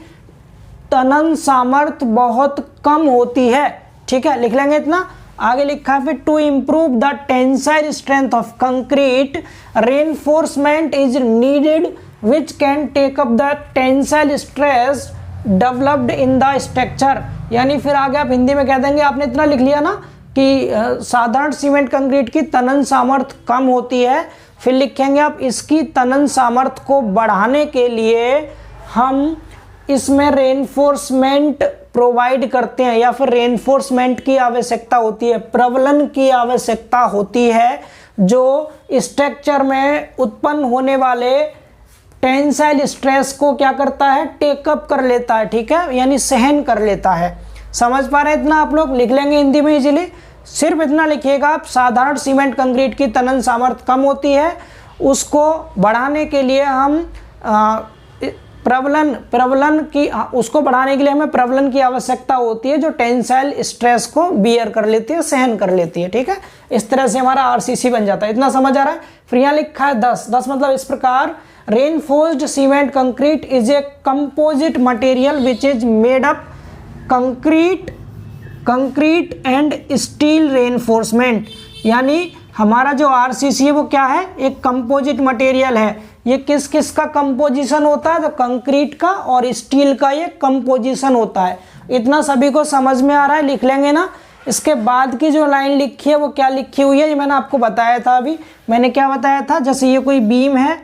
तनन सामर्थ्य बहुत कम होती है, ठीक है, लिख लेंगे इतना। आगे लिखा है फिर, to improve the tensile strength of concrete reinforcement is needed which can take up the tensile stress developed in the structure. यानी फिर आगे आप हिंदी में कह देंगे, आपने इतना लिख लिया ना कि साधारण सीमेंट कंक्रीट की तनन सामर्थ्य कम होती है, फिर लिखेंगे आप इसकी तनन सामर्थ्य को बढ़ाने के लिए हम इसमें रेनफोर्समेंट प्रोवाइड करते हैं, या फिर रेनफोर्समेंट की आवश्यकता होती है, प्रबलन की आवश्यकता होती है, जो स्ट्रक्चर में उत्पन्न होने वाले टेंसाइल स्ट्रेस को क्या करता है, टेकअप कर लेता है, ठीक है, यानी सहन कर लेता है। समझ पा रहे हैं इतना आप लोग, लिख लेंगे हिंदी में इजीली। सिर्फ इतना लिखिएगा आप, साधारण सीमेंट कंक्रीट की तनन सामर्थ्य कम होती है, उसको बढ़ाने के लिए हम उसको बढ़ाने के लिए हमें प्रबलन की आवश्यकता होती है, जो टेंसाइल स्ट्रेस को बियर कर लेती है, सहन कर लेती है, ठीक है। इस तरह से हमारा आरसीसी बन जाता है। इतना समझ आ रहा है। फिर यहाँ लिखा है 10 मतलब इस प्रकार, reinforced cement concrete is a composite material which is made up concrete and steel reinforcement. यानी हमारा जो आरसीसी है वो क्या है, एक कंपोजिट मटेरियल है, ये किस किस का कंपोजिशन होता है, तो कंक्रीट का और स्टील का ये कंपोजिशन होता है। इतना सभी को समझ में आ रहा है, लिख लेंगे ना। इसके बाद की जो लाइन लिखी है वो क्या लिखी हुई है, ये मैंने आपको बताया था। अभी मैंने क्या बताया था, जैसे ये कोई बीम है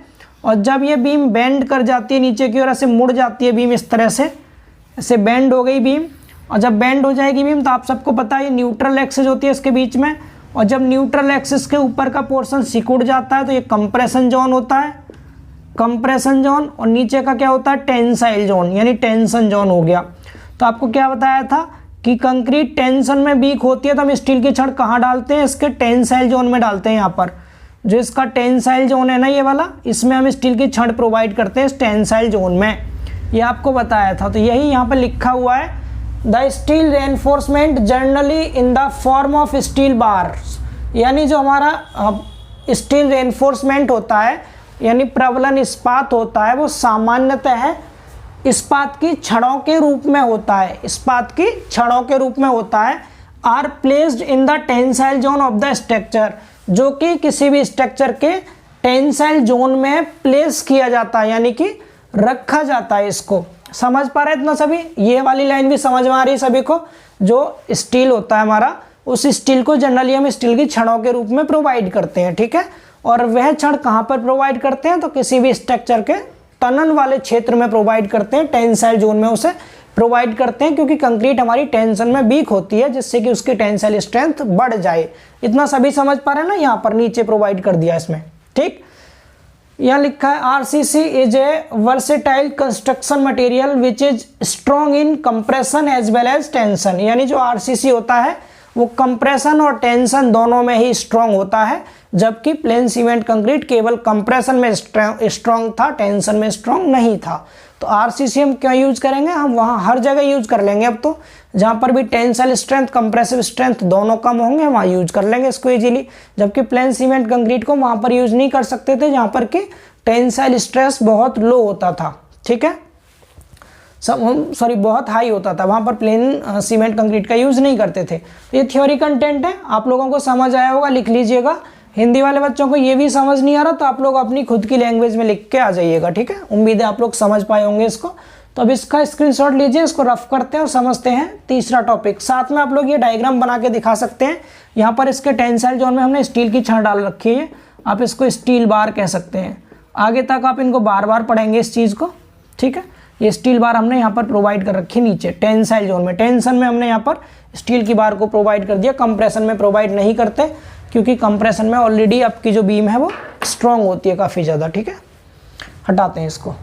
और जब ये बीम बेंड कर जाती है नीचे की ओर, ऐसे मुड़ जाती है बीम, इस तरह से ऐसे बेंड हो गई बीम। और जब बेंड हो जाएगी बीम तो आप सबको पता है ये न्यूट्रल एक्सिस होती है इसके बीच में, और जब न्यूट्रल एक्सिस के ऊपर का पोर्शन सिकुड़ जाता है तो ये कंप्रेशन जोन होता है, कंप्रेशन जोन। और नीचे का क्या होता है, टेंसाइल जोन, यानी टेंशन जोन हो गया। तो आपको क्या बताया था कि कंक्रीट टेंशन में वीक होती है तो हम स्टील की छड़ कहाँ डालते हैं, इसके टेंसाइल जोन में डालते हैं। यहाँ पर जो इसका टेंसाइल जोन है ना ये वाला, इसमें हम स्टील की छड़ प्रोवाइड करते हैं इस टेंसाइल जोन में, ये आपको बताया था। तो यही यहाँ पर लिखा हुआ है, the steel reinforcement generally in the form of steel bar, यानी जो हमारा स्टील रेनफोर्समेंट होता है यानी प्रबलन इस्पात होता है, वो सामान्यतः इस्पात की छड़ों के रूप में होता है, इस्पात की छड़ों के रूप में होता है। Are placed in the tensile zone of the structure, जो कि किसी भी स्ट्रक्चर के टेंसाइल जोन में प्लेस किया जाता है, यानी कि रखा जाता है। इसको समझ पा रहे इतना सभी, ये वाली लाइन भी समझ में आ रही है सभी को। जो स्टील होता है हमारा, उस स्टील को जनरली हम स्टील की छड़ों के रूप में प्रोवाइड करते हैं, ठीक है। और वह छड़ कहाँ पर प्रोवाइड करते हैं, तो किसी भी स्ट्रक्चर के तनन वाले क्षेत्र में प्रोवाइड करते हैं, टेंसाइल जोन में उसे प्रोवाइड करते हैं, क्योंकि कंक्रीट हमारी टेंशन में वीक होती है, जिससे कि उसकी टेंसाइल स्ट्रेंथ बढ़ जाए। इतना सभी समझ पा रहे हैं ना, यहाँ पर नीचे प्रोवाइड कर दिया इसमें, ठीक। यहाँ लिखा है RCC is a versatile construction material which is strong in compression as well as tension, यानी जो आरसीसी होता है वो कंप्रेशन और टेंशन दोनों में ही स्ट्रॉन्ग होता है, जबकि प्लेन सीमेंट कंक्रीट केवल कंप्रेशन में स्ट्रॉन्ग था, टेंशन में स्ट्रॉन्ग नहीं था। तो आरसीसी हम क्या यूज करेंगे, हम वहाँ हर जगह यूज कर लेंगे। अब तो जहाँ पर भी टेंसाइल स्ट्रेंथ कंप्रेसिव स्ट्रेंथ दोनों कम होंगे वहाँ यूज कर लेंगे इसको इजीली, जबकि प्लेन सीमेंट कंक्रीट को वहाँ पर यूज नहीं कर सकते थे जहाँ पर कि टेंसाइल स्ट्रेस बहुत लो होता था, ठीक है, बहुत हाई होता था, वहाँ पर प्लेन सीमेंट कंक्रीट का यूज नहीं करते थे। ये थ्योरी कंटेंट है, आप लोगों को समझ आया होगा, लिख लीजिएगा। हिंदी वाले बच्चों को ये भी समझ नहीं आ रहा तो आप लोग अपनी खुद की लैंग्वेज में लिख के आ जाइएगा, ठीक है। उम्मीद है आप लोग समझ पाए होंगे इसको। तो अब इसका स्क्रीनशॉट लीजिए, इसको रफ करते हैं और समझते हैं तीसरा टॉपिक। साथ में आप लोग ये डायग्राम बना के दिखा सकते हैं। यहाँ पर इसके टेंसाइल जोन में हमने स्टील की छड़ डाल रखी है, आप इसको स्टील बार कह सकते हैं। आगे तक आप इनको बार बार पढ़ेंगे इस चीज़ को, ठीक है। ये स्टील बार हमने यहाँ पर प्रोवाइड कर रखी है नीचे टेंसाइल जोन में। टेंशन में हमने यहाँ पर स्टील की बार को प्रोवाइड कर दिया, कंप्रेशन में प्रोवाइड नहीं करते, क्योंकि कंप्रेशन में ऑलरेडी आपकी जो बीम है वो स्ट्रॉन्ग होती है काफ़ी ज़्यादा, ठीक है। हटाते हैं इसको।